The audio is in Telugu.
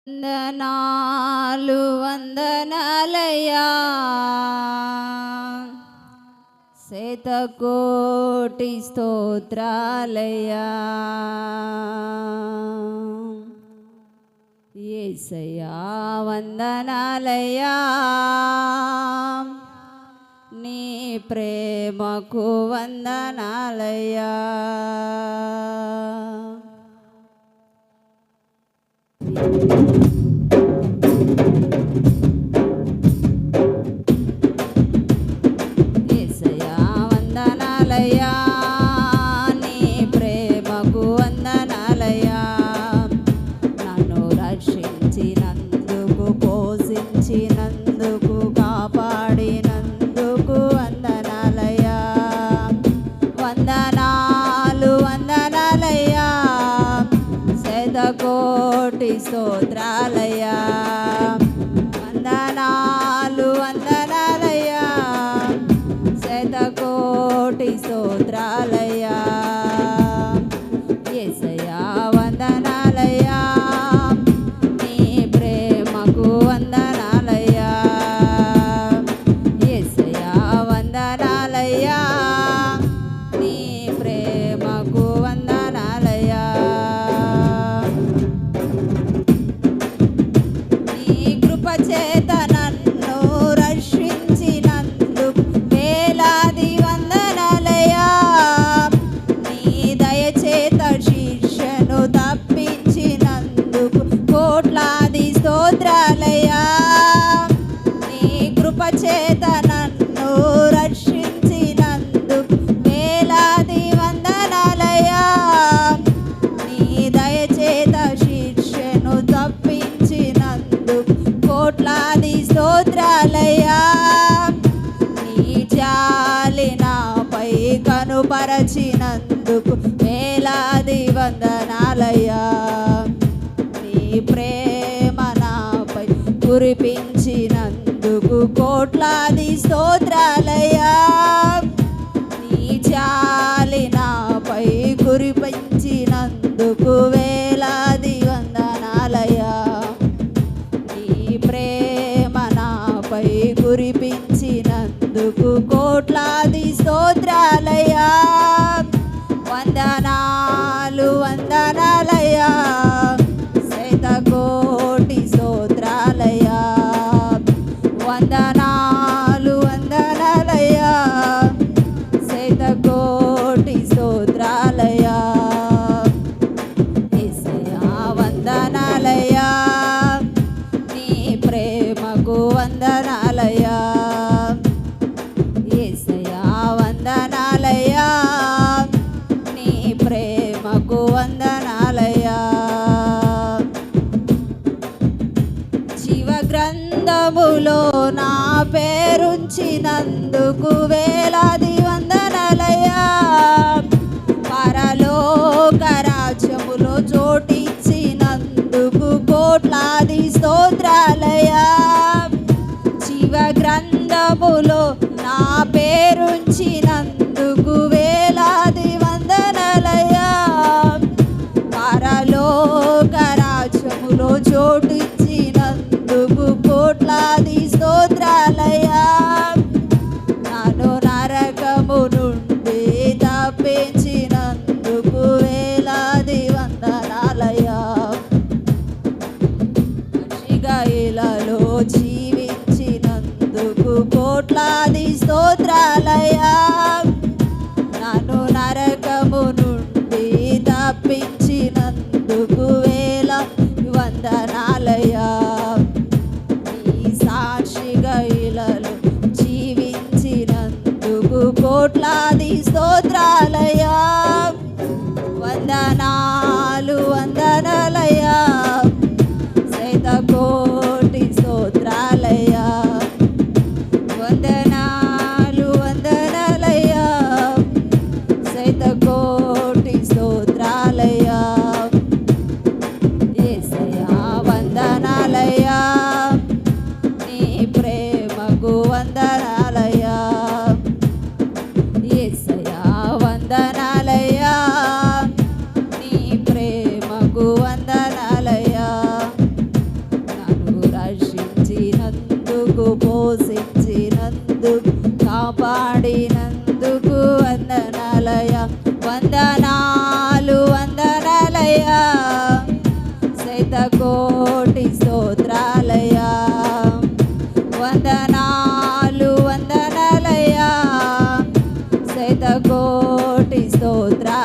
వందనాలు వందనాలయ్యా, శతకోటి స్తోత్రాలయ్యా. యేసయ్యా వందనాలయ్యా, నీ ప్రేమకు వందనాలయ్యా. యేసయ్యా వందనాలయ్యా, నీ ప్రేమకు వందనాలయ్యా. నన్ను రక్షించినందుకు, పోషించినందుకు, కాపాడినందుకు వందనాలయ్యా. వందనాలు వందనాలయ్యా, శతకోటి స్తోత్రాలయ్యా. వందనాలు వందనాలయ్యా, శతకోటి స్తోత్రాలయ్యా. యేసయ్యా వందనాలయ్యా, నీ ప్రేమకు వందనాలయ్యా. యేసయ్యా వందనాలయ్యా, నీ ప్రేమకు వందనాలయ్యా. చేత నన్ను రక్షించినందుకు వేలాది వందనాలయ్యా. నీ దయచేత శిక్షను తప్పించినందుకు కోట్లాది స్తోత్రాలయ్యా. నీ కృప చేత నన్ను రక్షించినందుకు వేలాది వందనాలయ్యా. నీ దయచేత శిక్షను తప్పించినందుకు కోట్లాది స్తోత్రాలయ్యా. నీ జాలి నాపై కనుపరచినందుకు వేలాది వందనాలయ్యా. నీ ప్రేమ నాపై కురిపించినందుకు కోట్లాది స్తోత్రాలయ్యా. నీ జాలి నాపై కురిపించినందుకు వేలాది వందనాలయ్యా. ప్రేమ నాపై కురిపించినందుకు కోట్లాది స్తోత్రాలయ్యా. వందనాలు వందనాలయ్యా, శతకోటి స్తోత్రాలయ్యా. వందనాలు వందనాలయ్యా, శతకోటి స్తోత్రాలయ్యా. యేసయ్యా వందనాలయ్యా, ప్రేమకు వందనాలయ్యా. యేసయ్యా వందనాలయ్యా, నీ ప్రేమకు వందనాలయ్యా. జీవ గ్రంథములో నా పేరుంచినందుకు వేలాది వందనాలయ్యా. పరలోక రాజ్యములో చోటిచ్చినందుకు కోట్లాది స్తోత్రాలయ్యా. జీవ గ్రంథములో నా పేరుంచినందుకు వేలాది వందనాలయ్యా. పరలోక రాజ్యములో చోటిచ్చినందుకు కోట్లాది స్తోత్రాలయ్యా. నన్ను నరకము నుండి తప్పించినందుకు వేలాది వందనాలయ్యా. ఇలలో జీవించినందుకు కోట్లాది స్తోత్రాలయ్యా. నన్ను నరకము నుండి తప్పించినందుకు వేలాది వందనాలయ్యా. ఈ సాక్షిగా ఇలలో జీవించినందుకు కోట్లాది స్తోత్రాలయ్యా. వందనాలు వందనాలయ్యా, శతకోటి స్తోత్రాలయ్యా. వందనాలు వందనాలయ్యా, శతకోటి స్తోత్రాలయ్యా. యేసయ్యా వందనాలయ్యా, నీ ప్రేమకు వందనాలయ్యా. యేసయ్యా వందనాలయ్యా, కోటి స్తోత్రాలయ్యా